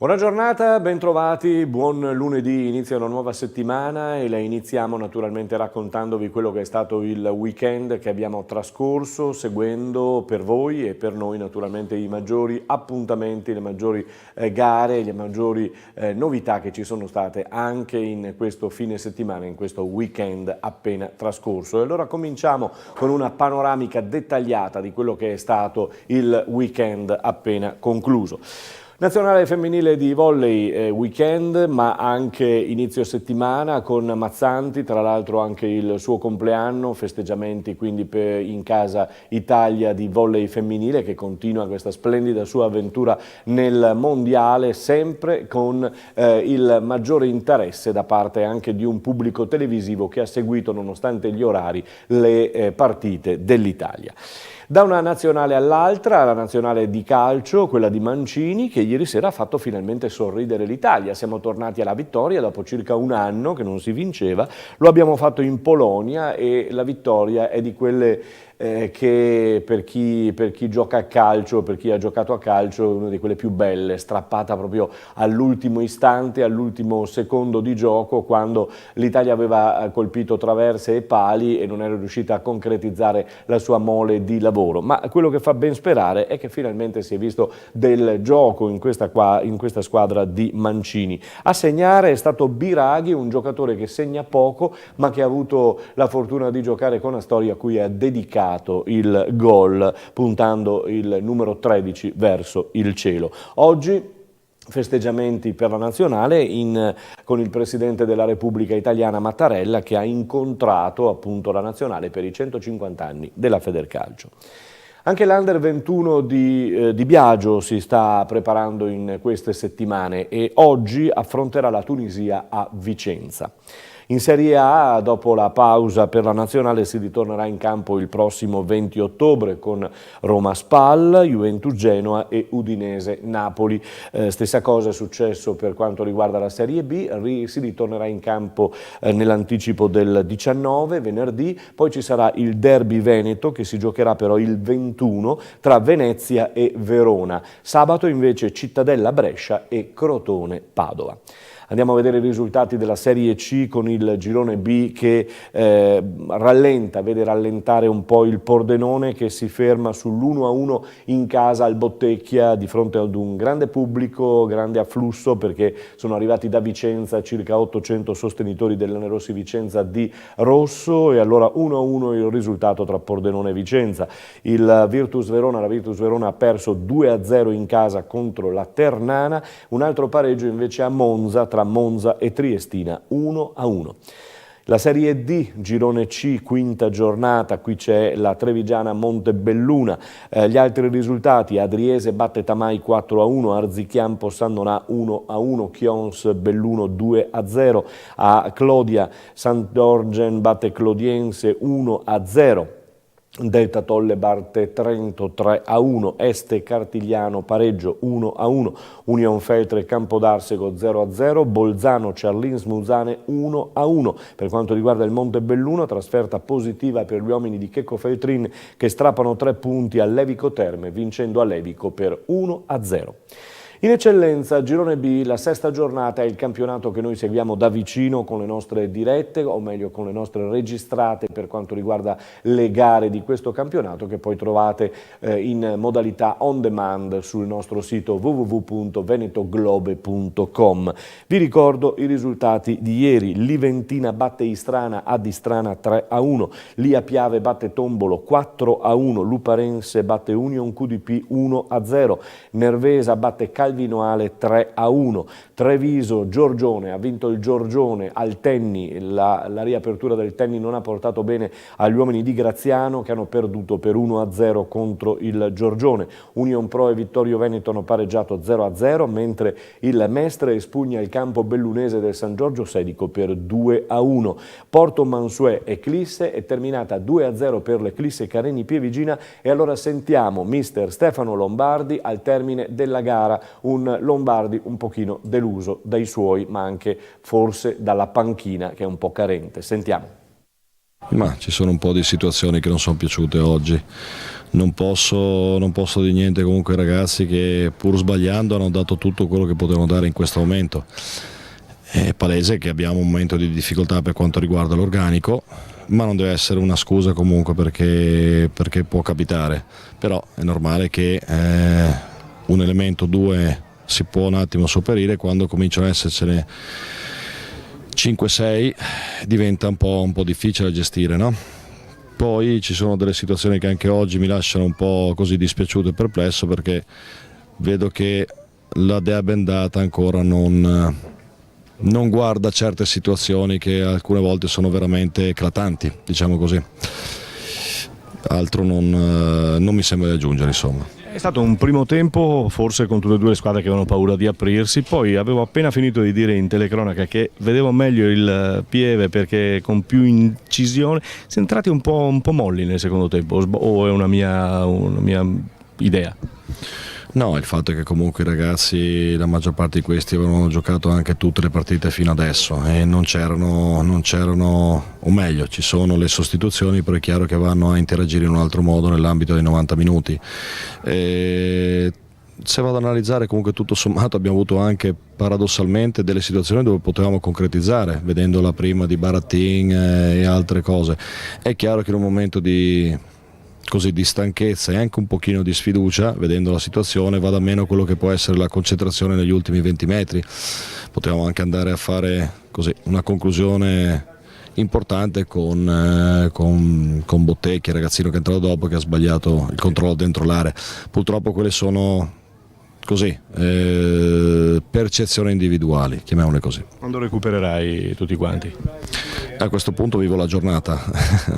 Buona giornata, bentrovati, buon lunedì, inizia una nuova settimana e la iniziamo naturalmente raccontandovi quello che è stato il weekend che abbiamo trascorso, seguendo per voi e per noi naturalmente i maggiori appuntamenti, le maggiori gare, le maggiori novità che ci sono state anche in questo fine settimana, in questo weekend appena trascorso. E allora cominciamo con una panoramica dettagliata di quello che è stato il weekend appena concluso. Nazionale femminile di volley weekend, ma anche inizio settimana con Mazzanti, tra l'altro anche il suo compleanno, festeggiamenti quindi in casa Italia di volley femminile che continua questa splendida sua avventura nel mondiale, sempre con il maggiore interesse da parte anche di un pubblico televisivo che ha seguito, nonostante gli orari, le partite dell'Italia. Da una nazionale all'altra, la nazionale di calcio, quella di Mancini, che ieri sera ha fatto finalmente sorridere l'Italia. Siamo tornati alla vittoria dopo circa un anno che non si vinceva, lo abbiamo fatto in Polonia e la vittoria è di quelle che per chi gioca a calcio, per chi ha giocato a calcio, è una di quelle più belle, strappata proprio all'ultimo istante, all'ultimo secondo di gioco, quando l'Italia aveva colpito traverse e pali e non era riuscita a concretizzare la sua mole di lavoro. Ma quello che fa ben sperare è che finalmente si è visto del gioco in questa squadra di Mancini. A segnare è stato Biraghi, un giocatore che segna poco ma che ha avuto la fortuna di giocare con Astori, a cui ha dedicato il gol puntando il numero 13 verso il cielo. Oggi festeggiamenti per la nazionale con il Presidente della Repubblica Italiana Mattarella, che ha incontrato appunto la nazionale per i 150 anni della Federcalcio. Anche l'Under 21 di Biagio si sta preparando in queste settimane e oggi affronterà la Tunisia a Vicenza. In Serie A, dopo la pausa per la nazionale, si ritornerà in campo il prossimo 20 ottobre con Roma-Spal, Juventus-Genoa e Udinese-Napoli. Stessa cosa è successo per quanto riguarda la Serie B, si ritornerà in campo nell'anticipo del 19, venerdì, poi ci sarà il derby veneto che si giocherà però il 21 tra Venezia e Verona. Sabato invece Cittadella-Brescia e Crotone-Padova. Andiamo a vedere i risultati della Serie C con il girone B che vede rallentare un po' il Pordenone, che si ferma sull'1-1 in casa al Bottecchia di fronte ad un grande pubblico, grande afflusso, perché sono arrivati da Vicenza circa 800 sostenitori dell'Anerossi Vicenza di rosso, e allora 1-1 il risultato tra Pordenone e Vicenza. La Virtus Verona ha perso 2-0 in casa contro la Ternana, un altro pareggio invece a Monza, tra Monza e Triestina, 1-1. La Serie D, girone C, quinta giornata, qui c'è la trevigiana Montebelluna. Gli altri risultati: Adriese batte Tamai 4-1, Arzichiampo Sannonà 1-1, Chions Belluno 2-0, a Clodia Sant'Orgen batte Clodiense 1-0. Delta Tolle batte Trento 3-1, Este Cartigliano pareggio 1-1, Union Feltre Campodarsego 0-0, Bolzano Ciarlins Musane 1-1. Per quanto riguarda il Montebelluno, trasferta positiva per gli uomini di Checco Feltrin, che strappano 3 punti al Levico Terme, vincendo a Levico per 1-0. In eccellenza, girone B, la sesta giornata, è il campionato che noi seguiamo da vicino con le nostre dirette, o meglio con le nostre registrate per quanto riguarda le gare di questo campionato, che poi trovate in modalità on demand sul nostro sito www.venetoglobe.com. Vi ricordo i risultati di ieri: Liventina batte Istrana ad Istrana 3-1, Lia Piave batte Tombolo 4-1, Luparense batte Union QDP 1-0, Nervesa batte Calvinoale 3-1, Treviso Giorgione, ha vinto il Giorgione al Tenni, la riapertura del Tenni non ha portato bene agli uomini di Graziano, che hanno perduto per 1-0 contro il Giorgione. Union Pro e Vittorio Veneto hanno pareggiato 0-0, mentre il Mestre espugna il campo bellunese del San Giorgio Sedico per 2-1. Porto Mansuè e Clisse è terminata 2-0 per le Clisse Careni Pievigina, e allora sentiamo mister Stefano Lombardi al termine della gara, un Lombardi un pochino deluso dai suoi, ma anche forse dalla panchina che è un po' carente. Sentiamo. Ma ci sono un po' di situazioni che non sono piaciute oggi. non posso dire niente comunque ai ragazzi che pur sbagliando hanno dato tutto quello che potevano dare in questo momento. È palese che abbiamo un momento di difficoltà per quanto riguarda l'organico, ma non deve essere una scusa comunque perché può capitare, però è normale che un elemento, due si può un attimo sopperire, quando cominciano ad essercene 5-6 diventa un po' difficile da gestire, no? Poi ci sono delle situazioni che anche oggi mi lasciano un po' così dispiaciuto e perplesso, perché vedo che la Dea Bendata ancora non guarda certe situazioni che alcune volte sono veramente eclatanti, diciamo così. Altro non mi sembra di aggiungere, insomma. È stato un primo tempo forse con tutte e due le squadre che avevano paura di aprirsi, poi avevo appena finito di dire in telecronaca che vedevo meglio il Pieve perché con più incisione, siamo entrati un po' molli nel secondo tempo, o è una mia idea? No, il fatto è che comunque i ragazzi, la maggior parte di questi avevano giocato anche tutte le partite fino adesso e non c'erano, o meglio, ci sono le sostituzioni, però è chiaro che vanno a interagire in un altro modo nell'ambito dei 90 minuti. Se vado ad analizzare, comunque tutto sommato abbiamo avuto anche paradossalmente delle situazioni dove potevamo concretizzare, vedendo la prima di Barattin e altre cose. È chiaro che in un momento di stanchezza e anche un pochino di sfiducia, vedendo la situazione, va da meno quello che può essere la concentrazione negli ultimi 20 metri. Potevamo anche andare a fare così una conclusione importante con Bottecchi, il ragazzino che è entrato dopo, che ha sbagliato il controllo dentro l'area. Purtroppo quelle sono così percezioni individuali, chiamiamole così. Quando recupererai tutti quanti? A questo punto vivo la giornata.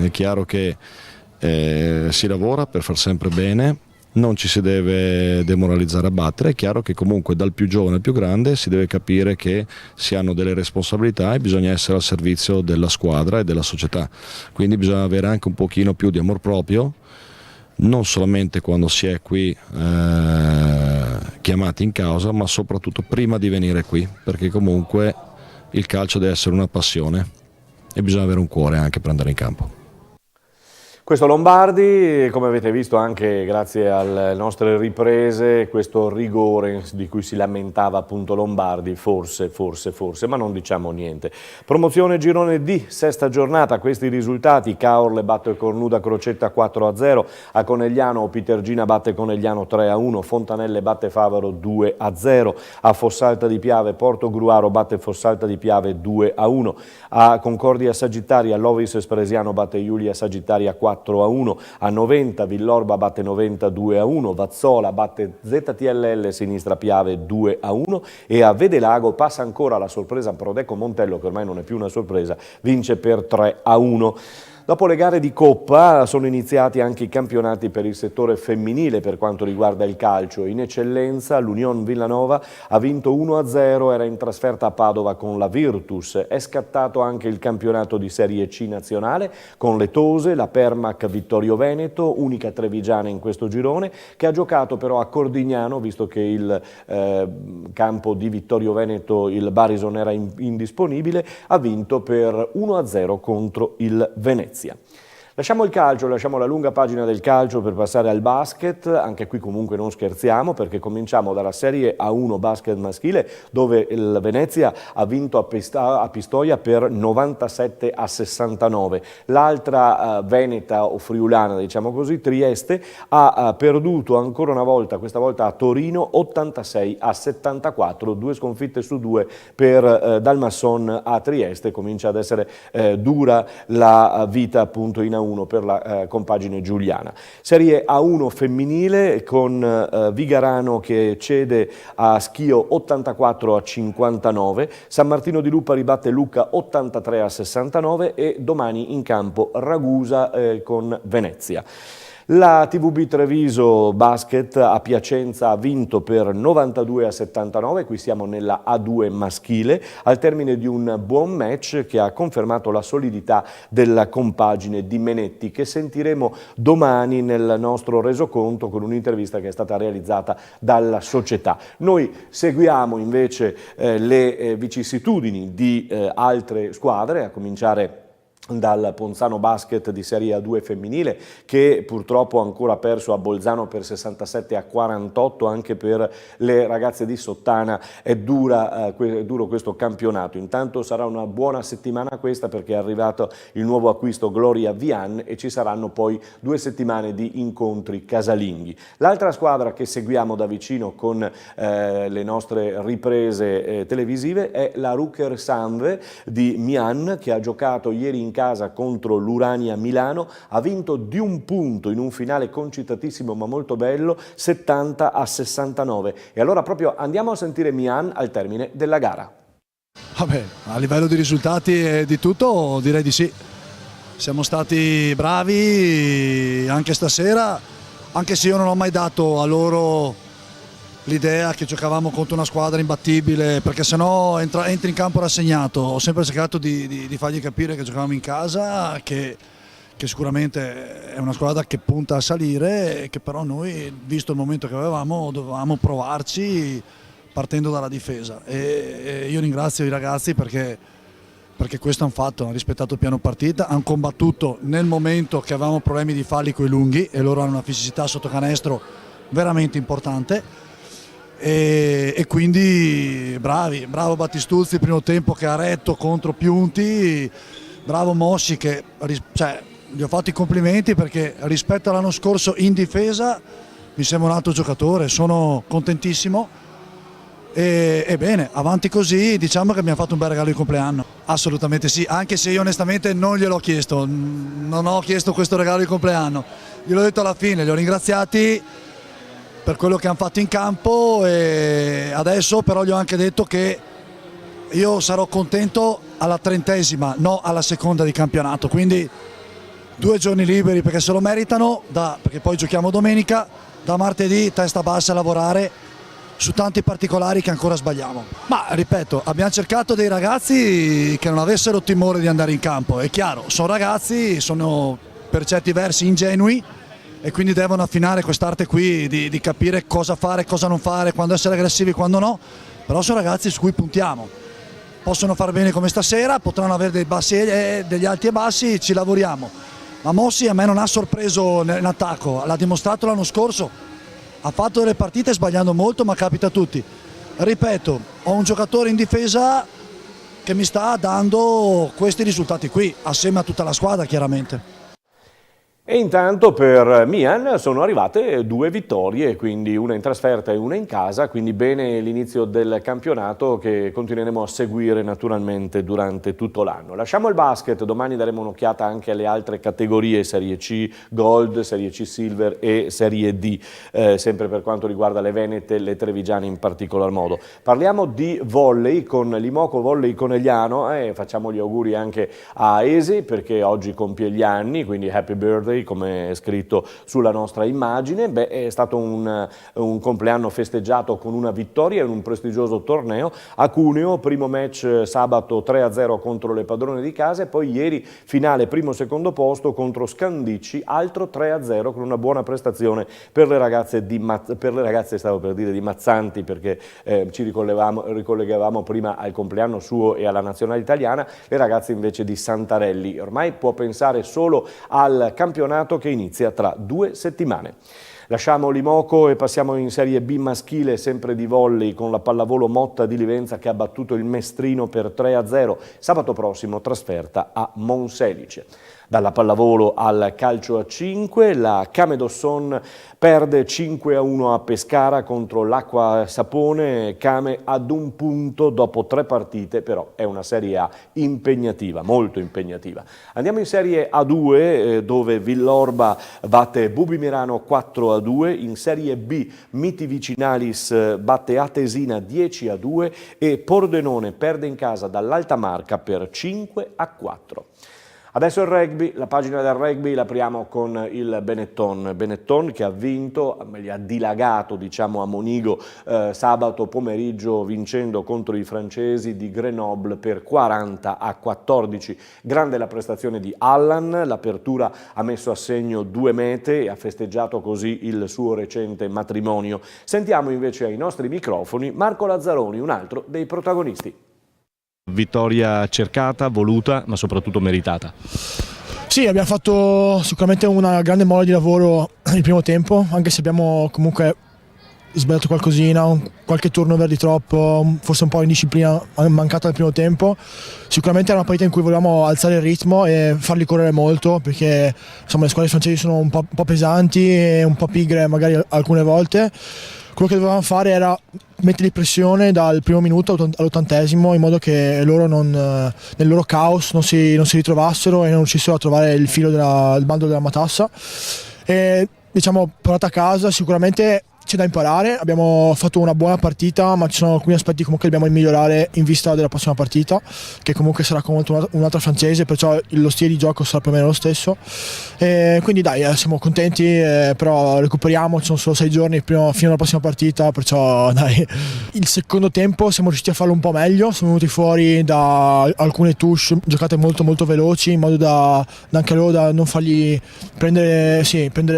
È chiaro che si lavora per far sempre bene, non ci si deve demoralizzare, abbattere. È chiaro che comunque dal più giovane al più grande si deve capire che si hanno delle responsabilità e bisogna essere al servizio della squadra e della società, quindi bisogna avere anche un pochino più di amor proprio, non solamente quando si è qui chiamati in causa, ma soprattutto prima di venire qui, perché comunque il calcio deve essere una passione e bisogna avere un cuore anche per andare in campo. Questo Lombardi, come avete visto anche grazie alle nostre riprese, questo rigore di cui si lamentava appunto Lombardi, forse, ma non diciamo niente. Promozione girone D, sesta giornata, questi risultati: Caorle batte Cornuda Crocetta 4-0, a Conegliano Pitergina batte Conegliano 3-1, Fontanelle batte Favaro 2-0, a Fossalta di Piave Porto Gruaro batte Fossalta di Piave 2-1, a Concordia Sagittaria Lovis Spresiano batte Giulia Sagittaria 4-1, a Noventa Villorba batte Noventa 2-1, Vazzola batte ZTLL Sinistra Piave 2-1 e a Vedelago passa ancora la sorpresa Prodeco Montello, che ormai non è più una sorpresa, vince per 3-1. Dopo le gare di Coppa sono iniziati anche i campionati per il settore femminile per quanto riguarda il calcio. In eccellenza l'Union Villanova ha vinto 1-0, era in trasferta a Padova con la Virtus. È scattato anche il campionato di Serie C nazionale con le Tose, la Permac Vittorio Veneto, unica trevigiana in questo girone, che ha giocato però a Cordignano, visto che il campo di Vittorio Veneto, il Barison, era indisponibile, ha vinto per 1-0 contro il Venezia. Lasciamo il calcio, lasciamo la lunga pagina del calcio per passare al basket. Anche qui comunque non scherziamo, perché cominciamo dalla Serie A1 basket maschile, dove il Venezia ha vinto a Pistoia per 97-69. L'altra veneta o friulana, diciamo così, Trieste, ha perduto ancora una volta, questa volta a Torino, 86-74, 2 sconfitte su 2 per Dalmasson a Trieste. Comincia ad essere dura la vita appunto in A1 per la compagine giuliana. Serie A1 femminile con Vigarano che cede a Schio 84-59, San Martino di Lupari batte Lucca 83-69 e domani in campo Ragusa con Venezia. La TVB Treviso Basket a Piacenza ha vinto per 92-79, qui siamo nella A2 maschile, al termine di un buon match che ha confermato la solidità della compagine di Menetti, che sentiremo domani nel nostro resoconto con un'intervista che è stata realizzata dalla società. Noi seguiamo invece le vicissitudini di altre squadre, a cominciare dal Ponzano Basket di Serie A2 femminile, che purtroppo ha ancora perso a Bolzano per 67-48. Anche per le ragazze di Sottana è duro questo campionato. Intanto sarà una buona settimana questa, perché è arrivato il nuovo acquisto Gloria Vian e ci saranno poi 2 settimane di incontri casalinghi. L'altra squadra che seguiamo da vicino con le nostre riprese televisive è la Rucker Sanve di Mian, che ha giocato ieri in casa contro l'Urania Milano, ha vinto di 1 punto in un finale concitatissimo ma molto bello, 70-69. E allora proprio andiamo a sentire Mian al termine della gara. Vabbè, a livello di risultati e di tutto direi di sì. Siamo stati bravi anche stasera, anche se io non ho mai dato a loro l'idea che giocavamo contro una squadra imbattibile, perché sennò entri in campo rassegnato. Ho sempre cercato di fargli capire che giocavamo in casa, che sicuramente è una squadra che punta a salire e che però noi, visto il momento che avevamo, dovevamo provarci partendo dalla difesa. E io ringrazio i ragazzi perché questo hanno fatto, hanno rispettato il piano partita, hanno combattuto nel momento che avevamo problemi di falli coi lunghi e loro hanno una fisicità sotto canestro veramente importante. E quindi bravo Battistuzzi, il primo tempo che ha retto contro Piunti, bravo Mossi, che gli ho fatto i complimenti perché rispetto all'anno scorso in difesa mi sembra un altro giocatore, sono contentissimo e bene, avanti così, diciamo che abbiamo fatto un bel regalo di compleanno. Assolutamente sì, anche se io onestamente non gliel'ho chiesto, non ho chiesto questo regalo di compleanno, gliel'ho detto alla fine, li ho ringraziati per quello che hanno fatto in campo e adesso però gli ho anche detto che io sarò contento alla 30ª, no alla seconda di campionato, quindi 2 giorni liberi perché se lo meritano, perché poi giochiamo domenica, da martedì testa bassa a lavorare su tanti particolari che ancora sbagliamo. Ma ripeto, abbiamo cercato dei ragazzi che non avessero timore di andare in campo, è chiaro, sono ragazzi, sono per certi versi ingenui, e quindi devono affinare quest'arte qui di capire cosa fare, cosa non fare, quando essere aggressivi, quando no, però sono ragazzi su cui puntiamo. Possono far bene come stasera, potranno avere degli alti e bassi, ci lavoriamo. Ma Mossi a me non ha sorpreso in attacco, l'ha dimostrato l'anno scorso, ha fatto delle partite sbagliando molto, ma capita a tutti. Ripeto, ho un giocatore in difesa che mi sta dando questi risultati qui, assieme a tutta la squadra chiaramente. E intanto per Mian sono arrivate 2 vittorie, quindi una in trasferta e una in casa, quindi bene l'inizio del campionato che continueremo a seguire naturalmente durante tutto l'anno. Lasciamo il basket, domani daremo un'occhiata anche alle altre categorie, Serie C Gold, Serie C Silver e Serie D, sempre per quanto riguarda le venete, le trevigiane in particolar modo. Parliamo di volley con l'Imoco Volley Conegliano e facciamo gli auguri anche a Esi perché oggi compie gli anni, quindi happy birthday, come è scritto sulla nostra immagine. È stato un compleanno festeggiato con una vittoria in un prestigioso torneo a Cuneo, primo match sabato 3-0 contro le padrone di casa e poi ieri finale primo-secondo posto contro Scandicci, altro 3-0 con una buona prestazione per le ragazze stavo per dire di Mazzanti, perché ci ricollegavamo prima al compleanno suo e alla nazionale italiana, le ragazze invece di Santarelli. Ormai può pensare solo al campionato che inizia tra 2 settimane. Lasciamo l'Imoco e passiamo in Serie B maschile, sempre di volley, con la pallavolo Motta di Livenza che ha battuto il Mestrino per 3-0. Sabato prossimo trasferta a Monselice. Dalla pallavolo al calcio a 5, la Camedosson perde 5-1 a Pescara contro l'Acqua Sapone, Came ad 1 punto dopo 3 partite, però è una Serie A impegnativa, molto impegnativa. Andiamo in Serie A2 dove Villorba batte Bubi Mirano 4-2, in Serie B Miti Vicinalis batte Atesina 10-2 e Pordenone perde in casa dall'Alta Marca per 5-4. Adesso il rugby, la pagina del rugby l'apriamo con il Benetton che ha vinto, gli ha dilagato diciamo a Monigo sabato pomeriggio vincendo contro i francesi di Grenoble per 40-14. Grande la prestazione di Allan, l'apertura ha messo a segno 2 mete e ha festeggiato così il suo recente matrimonio. Sentiamo invece ai nostri microfoni Marco Lazzaroni, un altro dei protagonisti. Vittoria cercata, voluta, ma soprattutto meritata. Sì, abbiamo fatto sicuramente una grande mole di lavoro il primo tempo, anche se abbiamo comunque sbagliato qualcosina, qualche turnover di troppo, forse un po' di disciplina mancata nel primo tempo. Sicuramente era una partita in cui volevamo alzare il ritmo e farli correre molto, perché insomma, le squadre francesi sono un po' pesanti e un po' pigre magari alcune volte. Quello che dovevamo fare era metterli pressione dal primo minuto all'80esimo, in modo che loro nel loro caos non si ritrovassero e non riuscissero a trovare il filo del bando della matassa. E, diciamo, portata a casa sicuramente c'è da imparare, abbiamo fatto una buona partita, ma ci sono alcuni aspetti comunque che dobbiamo migliorare in vista della prossima partita, che comunque sarà contro un'altra francese, perciò lo stile di gioco sarà più o meno lo stesso. E quindi dai, siamo contenti, però recuperiamo, ci sono solo 6 giorni fino alla prossima partita, perciò dai. Il secondo tempo siamo riusciti a farlo un po' meglio, siamo venuti fuori da alcune touche giocate molto molto veloci, in modo da anche loro da non fargli prendere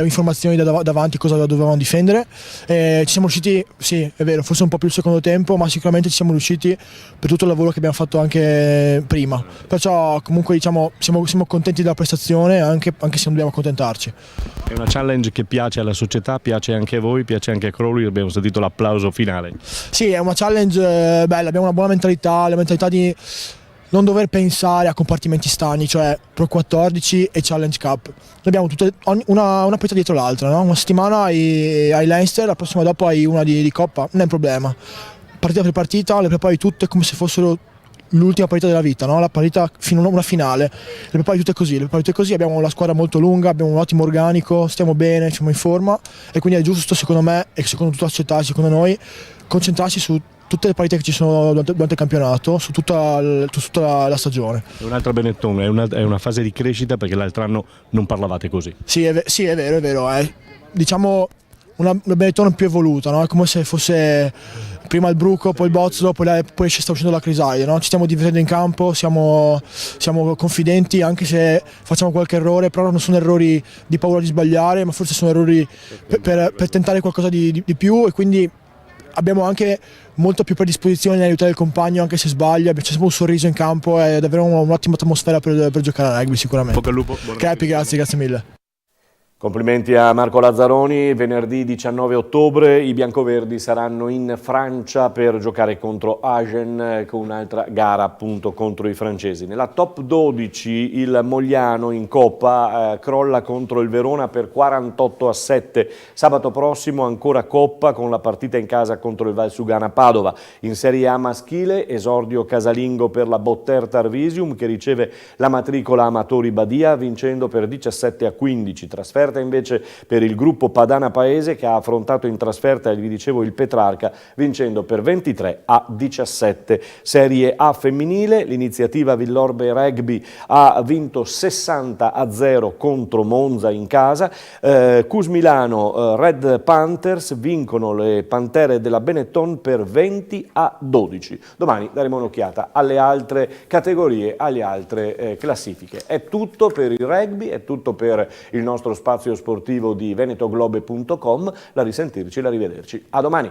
informazioni da davanti cosa dovevamo difendere. Ci siamo riusciti, sì, è vero, forse un po' più il secondo tempo, ma sicuramente ci siamo riusciti per tutto il lavoro che abbiamo fatto anche prima. Perciò comunque diciamo siamo contenti della prestazione, anche se non dobbiamo accontentarci. È una challenge che piace alla società, piace anche a voi, piace anche a Crowley, abbiamo sentito l'applauso finale. Sì, è una challenge bella, abbiamo una buona mentalità, la mentalità di non dover pensare a compartimenti stagni, cioè Pro 14 e Challenge Cup. Noi abbiamo una partita dietro l'altra, no? Una settimana hai Leinster, la prossima dopo hai una di Coppa, non è un problema. Partita per partita le prepari tutte come se fossero l'ultima partita della vita, no? La partita fino a una finale, le prepari tutte così, abbiamo la squadra molto lunga, abbiamo un ottimo organico, stiamo bene, siamo in forma e quindi è giusto secondo me e secondo tutta la società, secondo noi, concentrarsi su tutte le partite che ci sono durante il campionato, su tutta la stagione. È un'altra Benetton, è una fase di crescita, perché l'altro anno non parlavate così. Sì, è vero. Diciamo una Benetton più evoluta, no? È come se fosse prima il Bruco, poi il Bozzolo, poi sta uscendo la Crisaide, no? Ci stiamo divertendo in campo, siamo confidenti, anche se facciamo qualche errore, però non sono errori di paura di sbagliare, ma forse sono errori per tentare qualcosa di più, e quindi abbiamo anche molto più predisposizione nell'aiutare il compagno anche se sbaglia, c'è sempre un sorriso in campo, è davvero un'ottima atmosfera per giocare a rugby sicuramente. Bocca al lupo. Grazie mille. Complimenti a Marco Lazzaroni. Venerdì 19 ottobre i biancoverdi saranno in Francia per giocare contro Agen, con un'altra gara appunto contro i francesi. Nella top 12 il Mogliano in Coppa crolla contro il Verona per 48-7. Sabato prossimo ancora Coppa con la partita in casa contro il Valsugana Padova. In Serie A maschile esordio casalingo per la Botter Tarvisium, che riceve la matricola Amatori Badia vincendo per 17-15. Trasferta invece per il gruppo Padana Paese, che ha affrontato in trasferta, vi dicevo, il Petrarca vincendo per 23-17. Serie A femminile, l'iniziativa Villorbe Rugby ha vinto 60-0 contro Monza in casa. Cus Milano Red Panthers vincono le Pantere della Benetton per 20-12. Domani daremo un'occhiata alle altre categorie, alle altre classifiche. È tutto per il rugby, è tutto per il nostro spazio sportivo di venetoglobe.com. La risentirci, la rivederci. A domani.